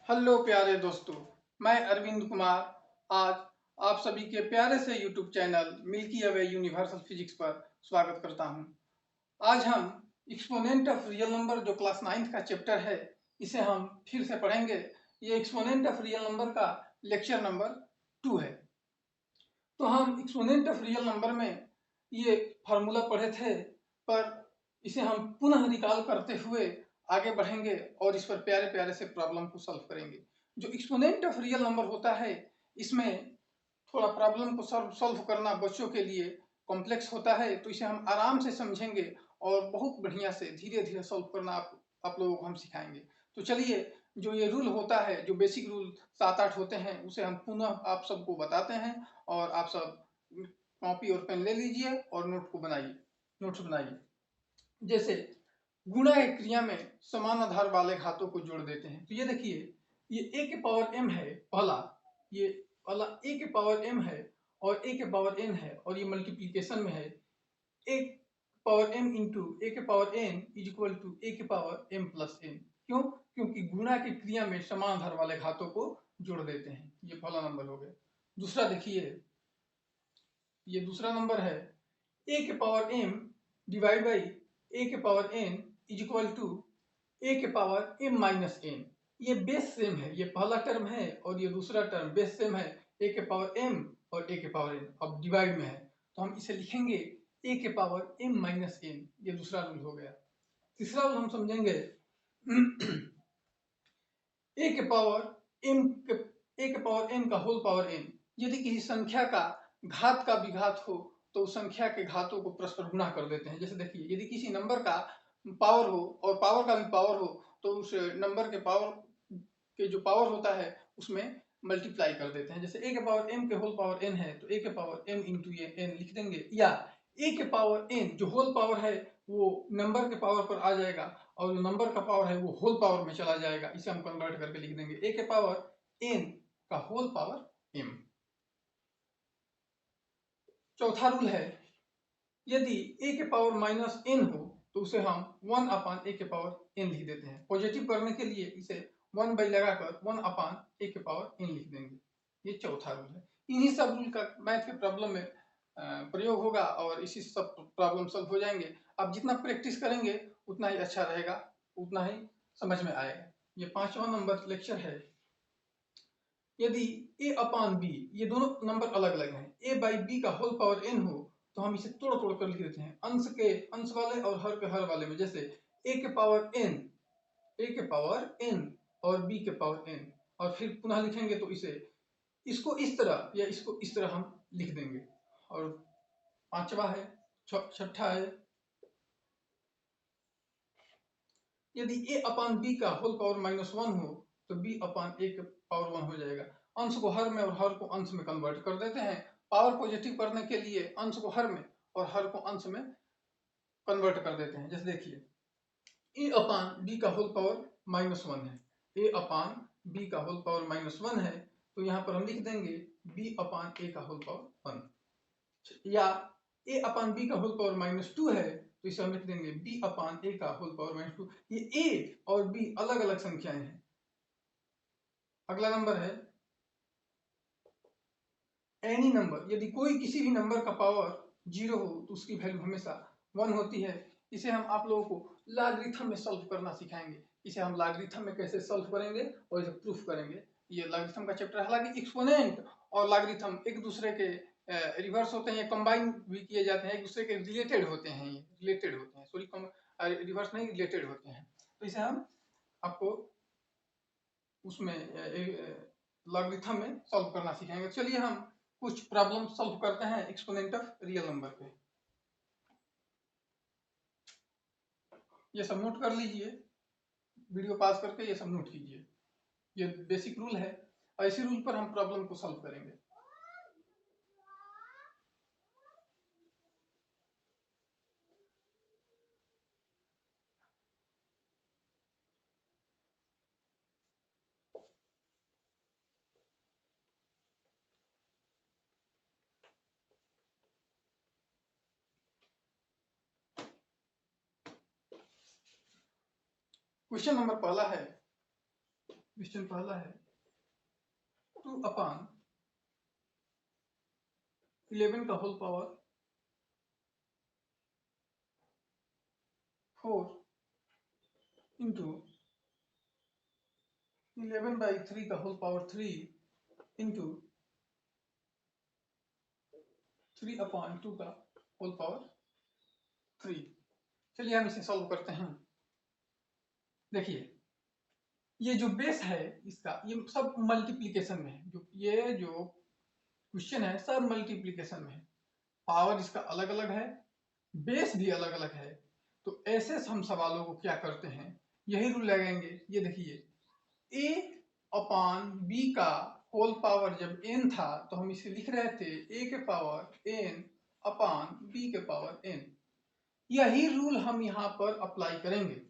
Hello प्यारे दोस्तों, मैं अरविंद कुमार आज आप सभी के प्यारे से YouTube channel milky away universal physics पर स्वागत करता हूं। आज हम एक्सपोनेंट ऑफ रियल नंबर जो क्लास 9th का चैप्टर है, इसे हम फिर से पढ़ेंगे। ये एक्सपोनेंट ऑफ रियल नंबर का लेक्चर नंबर 2 है। तो हम एक्सपोनेंट ऑफ रियल नंबर में ये फार्मूला पढ़े थे, पर इसे हम पुनः रिकॉल करते हुए आगे बढ़ेंगे और इस पर प्यारे प्यारे से प्रॉब्लम को सॉल्व करेंगे। जो एक्सपोनेंट ऑफ रियल नंबर होता है, इसमें थोड़ा प्रॉब्लम को सॉल्व करना बच्चों के लिए कॉम्प्लेक्स होता है, तो इसे हम आराम से समझेंगे और बहुत बढ़िया से धीरे धीरे सॉल्व करना आप लोगों को हम सिखाएंगे। तो चलिए, जो ये रूल होता है, जो बेसिक रूल 7-8 होते हैं, उसे हम पुनः आप सबको बताते हैं और आप सब कॉपी और पेन ले लीजिए और नोट्स बनाइए। जैसे गुणा की क्रिया में समान आधार वाले घातों को जोड़ देते हैं। तो ये देखिए, ये a के पावर m है, ये वाला a के पावर m है और a के पावर n है, और ये मल्टीप्लीकेशन में है। a power m into a के power n is equal to a के पावर m प्लस n। क्यों? क्योंकि गुणा की क्रिया में समान आधार वाले घातों को जोड़ देते हैं। ये पहला नंबर हो गया। दूसरा देखिए, ये दूसरा नंबर है a के power m divide by a के power n is equal to a के पावर m माइनस n। ये बेस सेम है, ये पहला टर्म है और ये दूसरा टर्म बेस सेम है, a के पावर m और a के पावर n। अब डिवाइड में है तो हम इसे लिखेंगे a के पावर m माइनस n। ये दूसरा रूल हो गया। तीसरा रूल हम समझेंगे a के पावर m का होल पावर n। यदि किसी संख्या का घात का विघात हो तो उस संख्या के घातों को परस्पर गुणा कर देते हैं। जैसे देखिए, यदि किसी नंबर का पावर हो और पावर का भी पावर हो तो उस नंबर के पावर के जो पावर होता है उसमें मल्टीप्लाई कर देते हैं। जैसे a के पावर m के होल पावर n है तो a के पावर m इंटू n लिख देंगे, या a के पावर n जो होल पावर है वो नंबर के पावर पर आ जाएगा और जो नंबर का पावर है वो होल पावर में चला जाएगा। इसे हम कन्वर्ट करके लिख देंगे a के पावर n का होल पावर m। चौथा रूल है, यदि a के पावर माइनस n हो तो उसे हम 1 अपान a के पावर n लिख देते हैं। पॉजिटिव करने के लिए इसे 1 बाई लगाकर 1 अपान a के पावर n लिख देंगे। ये चौथा रूल है। इन्हीं सब रूल का मैथ के प्रॉब्लम में प्रयोग होगा और इसी सब प्रॉब्लम सॉल्व हो जाएंगे। आप जितना प्रैक्टिस करेंगे उतना ही अच्छा रहेगा, उतना ही समझ में आएगा। ये 5वां नंबर लेक्चर है। यदि a अपान b, ये दोनों नंबर अलग अलग हैं, a बाई b का होल पावर n हो तो हम इसे तोड़ तोड़ कर लिख देते हैं अंश के अंश वाले और हर के हर वाले में। जैसे a के पावर n और b के पावर n, और फिर पुनः लिखेंगे तो इसको इस तरह या इसको इस तरह हम लिख देंगे। और पांचवा है, छठा है, यदि a अपान b का होल पावर -1 हो तो b अपान a के पावर 1 हो जाएगा। अंश को हर में और हर को अंश में कन्वर्ट कर देते हैं। पावर पॉजिटिव करने के लिए अंश को हर में और हर को अंश में कन्वर्ट कर देते हैं। जैसे देखिए, a अपान b का होल पावर -1 है, a अपान b का होल पावर -1 है, तो यहाँ पर हम लिख देंगे b अपान a का होल पावर 1। या a अपान b का होल पावर -2 है तो इसे हम लिख देंगे b अपान a का होल पावर -2। ये a और b अलग अलग संख्याएं हैं। अगला नंबर है एनी नंबर, यदि कोई किसी भी नंबर का पावर 0 हो तो उसकी वैल्यू हमेशा 1 होती है। इसे हम आप लोगों को लॉगरिथम में सॉल्व करना सिखाएंगे। इसे हम लॉगरिथम में कैसे सॉल्व करेंगे और इसे प्रूफ करेंगे। ये लॉगरिथम का चैप्टर है। हालांकि एक्सपोनेंट और लॉगरिथम एक दूसरे के रिवर्स होते हैं, ये कंबाइन भी किए जाते हैं, एक दूसरे के रिलेटेड होते हैं। ये रिलेटेड होते हैं, सॉरी रिवर्स नहीं, रिलेटेड होते हैं। तो इसे हम आपको उसमें लॉगरिथम में सॉल्व करना सिखाएंगे। चलिए हम कुछ प्रॉब्लम सॉल्व करते हैं एक्सपोनेंट ऑफ रियल नंबर पे। ये सब नोट कर लीजिए, वीडियो पास करके ये सब नोट कीजिए। ये बेसिक रूल है और इसी रूल पर हम प्रॉब्लम को सॉल्व करेंगे। क्वेश्चन नंबर पहला है, क्वेश्चन पहला है 2/11 का होल पावर 4 इंटू 11/3 का होल पावर 3 इंटू 3/2 का होल पावर 3। चलिए हम इसे सॉल्व करते हैं। देखिए ये जो बेस है इसका, ये सब मल्टीप्लिकेशन में है। ये जो क्वेश्चन है सब मल्टीप्लिकेशन में है। पावर इसका अलग अलग है, बेस भी अलग अलग है। तो ऐसे हम सवालों को क्या करते हैं, यही रूल लगाएंगे। ये देखिए a/b का होल पावर जब n था तो हम इसे लिख रहे थे a के पावर n/b के पावर n। यही रूल हम यहाँ पर अप्लाई करेंगे।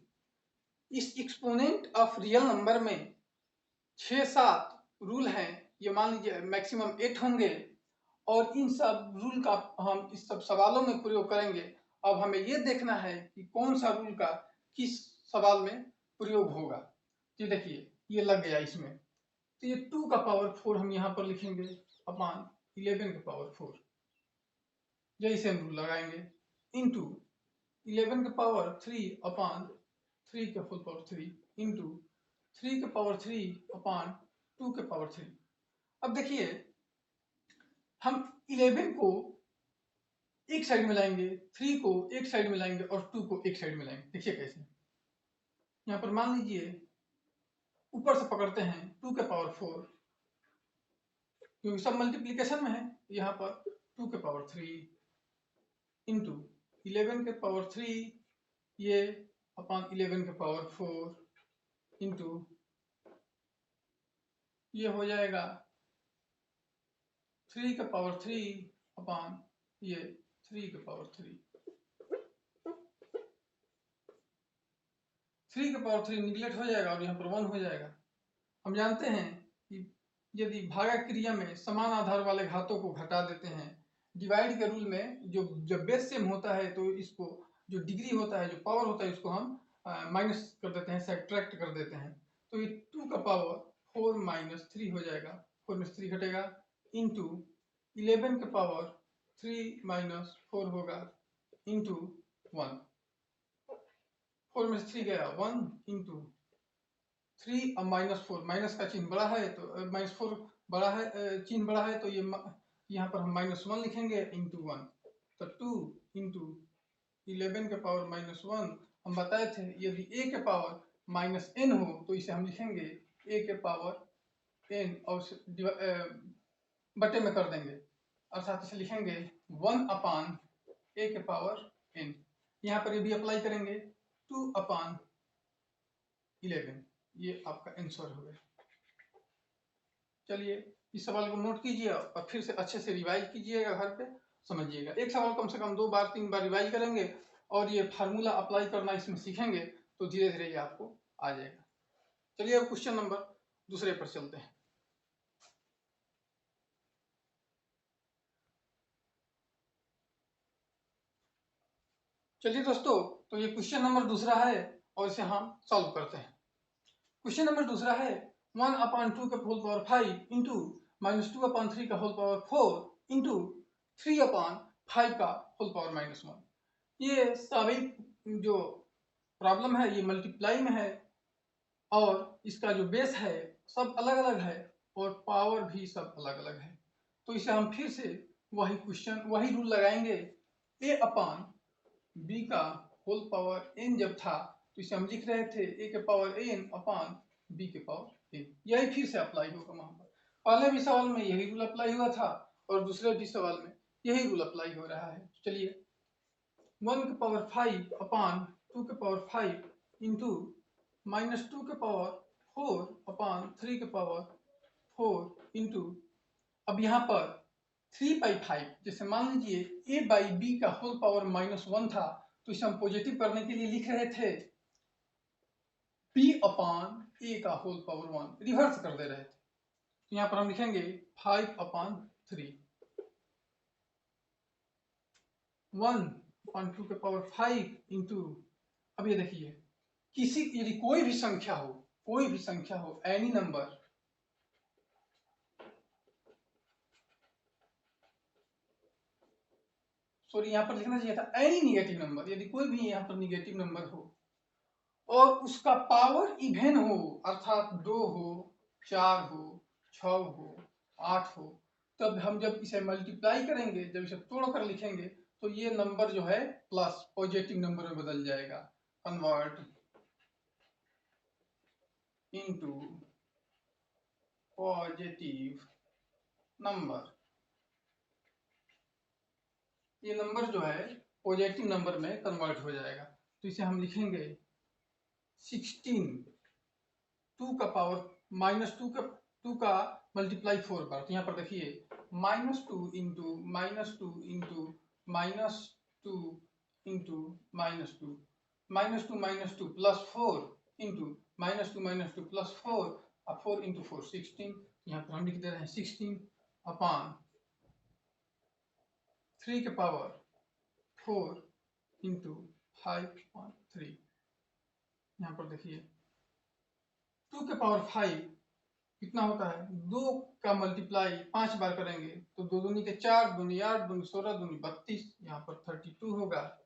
इस एक्सपोनेंट ऑफ रियल नंबर में 6-7 रूल हैं, ये मान लीजिए मैक्सिमम 8 होंगे, और इन सब रूल का हम इस सब सवालों में प्रयोग करेंगे। अब हमें ये देखना है कि कौन सा रूल का किस सवाल में प्रयोग होगा। तो देखिए ये लग गया इसमें, तो ये 2 का पावर 4 हम यहाँ पर लिखेंगे अपॉन 11 का पावर 4, यही से हम रूल लगाएंगे, इंटू 11 के पावर 3 अपॉन 3 के फुल पावर 3 इंटू 3 के पावर 3 अपॉन 2 के पावर 3। अब देखिए हम 11 को एक साइड में लाएंगे, 3 को एक साइड में लाएंगे और 2 को एक साइड में लाएंगे। देखिए कैसे, यहाँ पर मान लीजिए ऊपर से पकड़ते हैं 2 के पावर 4, क्योंकि सब मल्टीप्लिकेशन में है। यहाँ पर 2 के पावर 3 इंटू 11 के पावर 3 ये अपॉन 11 के पावर 4 इंटू ये हो जाएगा 3 के पावर 3 अपॉन ये 3 के पावर 3। 3 के पावर 3 निगलेक्ट हो जाएगा और यहाँ पर 1 हो जाएगा। हम जानते हैं कि यदि भागक क्रिया में समान आधार वाले घातों को घटा देते हैं, डिवाइड के रूल में जो जब बेस सेम होता है तो इसको जो डिग्री होता है, जो पावर होता है, इसको हम माइनस कर देते हैं, सब्ट्रैक्ट कर देते हैं। तो ये 2 का पावर 4 माइनस 3 हो जाएगा, 4 में 3 घटेगा, इंटू 11 के पावर 3 माइनस 4 होगा इंटू 1, 4 में 3 गया 1 इंटू 3 अब -4, माइनस का चिन्ह बड़ा है तो -4 बड़ा है, चिन्ह बड़ा है तो ये यहाँ पर हम -1 लिखेंगे इंटू 1, तो 2 इंटू 11 के पावर -1। हम बताए थे यदि a के पावर -n हो तो इसे हम लिखेंगे a के पावर n और बटे में कर देंगे, अर्थात इसे लिखेंगे 1/a के पावर n। यहाँ पर ये भी अप्लाई करेंगे 2/11, ये आपका आंसर हो गया। चलिए इस सवाल को नोट कीजिए और फिर से अच्छे से रिवाइज कीजिएगा, घर पे समझिएगा। एक सवाल कम से कम 2 बार 3 बार रिवाइज करेंगे और ये फार्मूला अप्लाई करना इसमें सीखेंगे तो धीरे धीरे ये आपको आ जाएगा। चलिए अब क्वेश्चन नंबर दूसरे पर चलते हैं। चलिए दोस्तों, तो ये क्वेश्चन नंबर दूसरा है और इसे हम सॉल्व करते हैं। क्वेश्चन नंबर दूसरा है 1/2 का होल पावर 5 इंटू -2/3 का होल पावर 4 इंटू 3/5 का होल पावर -1। ये सभी जो प्रॉब्लम है ये मल्टीप्लाई में है और इसका जो बेस है सब अलग अलग है और पावर भी सब अलग अलग है। तो इसे हम फिर से वही क्वेश्चन वही रूल लगाएंगे। a/b का होल पावर n जब था तो इसे हम लिख रहे थे a के पावर n अपॉन b के पावर n। यही फिर से अप्लाई होगा वहां पर। पहले भी सवाल में यही रूल अप्लाई हुआ था और दूसरे भी सवाल में यही रूल अप्लाई हो रहा है। चलिए 1 के पावर 5 अपॉन 2 के पावर 5 इंटू -2 के पावर 4 अपॉन 3 के पावर 4 इंटू, अब यहाँ पर 3/5, जैसे मान लीजिए a/b का होल पावर -1 था तो इसे हम पॉजिटिव करने के लिए लिख रहे थे b/a का होल पावर 1, रिवर्स कर दे रहे थे। तो यहाँ पर हम लिखेंगे 5/3, 1/2 के पावर 5 इंटू, अब ये देखिए किसी यदि कोई भी संख्या हो कोई भी संख्या हो, एनी नंबर, सॉरी यहाँ पर लिखना चाहिए था एनी निगेटिव नंबर, यदि कोई भी यहाँ पर निगेटिव नंबर हो और उसका पावर इवन हो, अर्थात 2 हो, 4 हो, 6 हो, 8 हो, तब हम जब इसे मल्टीप्लाई करेंगे, जब इसे तोड़कर लिखेंगे, तो ये नंबर जो है प्लस पॉजिटिव नंबर में बदल जाएगा। कन्वर्ट इनटू पॉजिटिव नंबर, ये नंबर जो है पॉजिटिव नंबर में कन्वर्ट हो जाएगा। तो इसे हम लिखेंगे 16, 2 का पावर -2 का मल्टीप्लाई 4 बार। तो यहाँ पर देखिए -2 into -2 into -2 into -2 -2 plus 4 into -2 plus 4 और 4 इंटू 4 16। यहाँ पर हम लिख दे रहे हैं 16 अपॉन 3 के पावर 4 इंटू 5/3। यहाँ पर देखिए 2 के पावर 5 कितना होता है, 2 का मल्टीप्लाई 5 बार करेंगे तो 2 दूनी के 4, दूनी 8, दूनी 16, दूनी 32, यहाँ पर 32 होगा।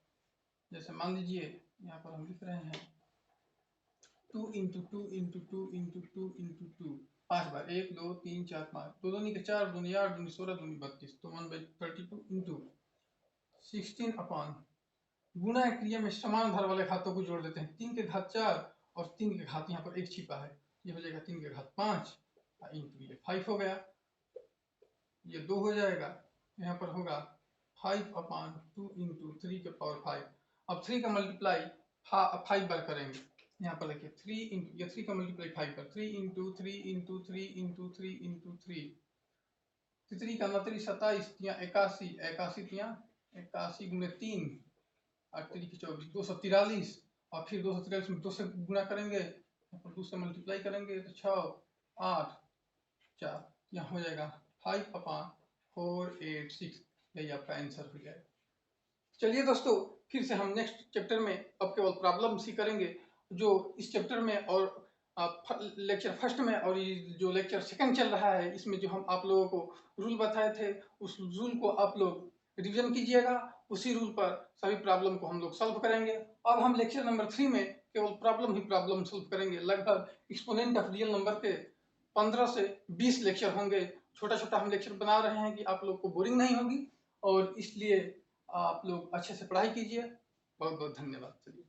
जैसे मान लीजिए यहाँ पर हम लिख रहे हैं 2 इंटू 2 इंटू 2 इंटू 2 इंटू 2, 5 बार, 1 2 3 4 5, 2 दूनी के 4, दूनी 8, दूनी 16, दूनी 32, तो 1/32 इंटू 16 अपॉन गुणा क्रिया में समान भार वाले खातों को जोड़ देते हैं। 3 के घात 4 और 3 के घात यहाँ पर 1 छिपा है, ये हो जाएगा 3 के घात 5 इंटू ये 5 हो गया, ये 2 हो जाएगा, यहाँ पर होगा 5/2 इंटू 3 के पावर 5। अब 3 का मल्टीप्लाई 5 बार करेंगे, यहाँ पर देखिए 3 इंटू ये 3 का मल्टीप्लाई 5 बार, 3 इंटू 3 इंटू 3 इंटू 3 इंटू 3, 3 का 29 27 81 81 81 गुणे 3 8 3 की 24 243, और फिर 243 में 2 से गुणा करेंगे, 2 से मल्टीप्लाई करेंगे तो 6 8 4, यहाँ हो जाएगा 5/486, यही आपका आंसर हो जाएगा। चलिए दोस्तों, फिर से हम नेक्स्ट चैप्टर में अब केवल प्रॉब्लम्स ही करेंगे, जो इस चैप्टर में और लेक्चर फर्स्ट में और ये जो लेक्चर सेकंड चल रहा है, इसमें जो हम आप लोगों को रूल बताए थे, उस रूल को आप लोग रिवीजन कीजिएगा, उसी रूल पर सभी प्रॉब्लम को हम लोग सॉल्व करेंगे। अब हम लेक्चर नंबर 3 में केवल प्रॉब्लम सॉल्व करेंगे। लगभग एक्सपोनेंट ऑफ रियल नंबर के 15 से 20 लेक्चर होंगे। छोटा छोटा हम लेक्चर बना रहे हैं कि आप लोग को बोरिंग नहीं होगी, और इसलिए आप लोग अच्छे से पढ़ाई कीजिए। बहुत बहुत धन्यवाद। चलिए।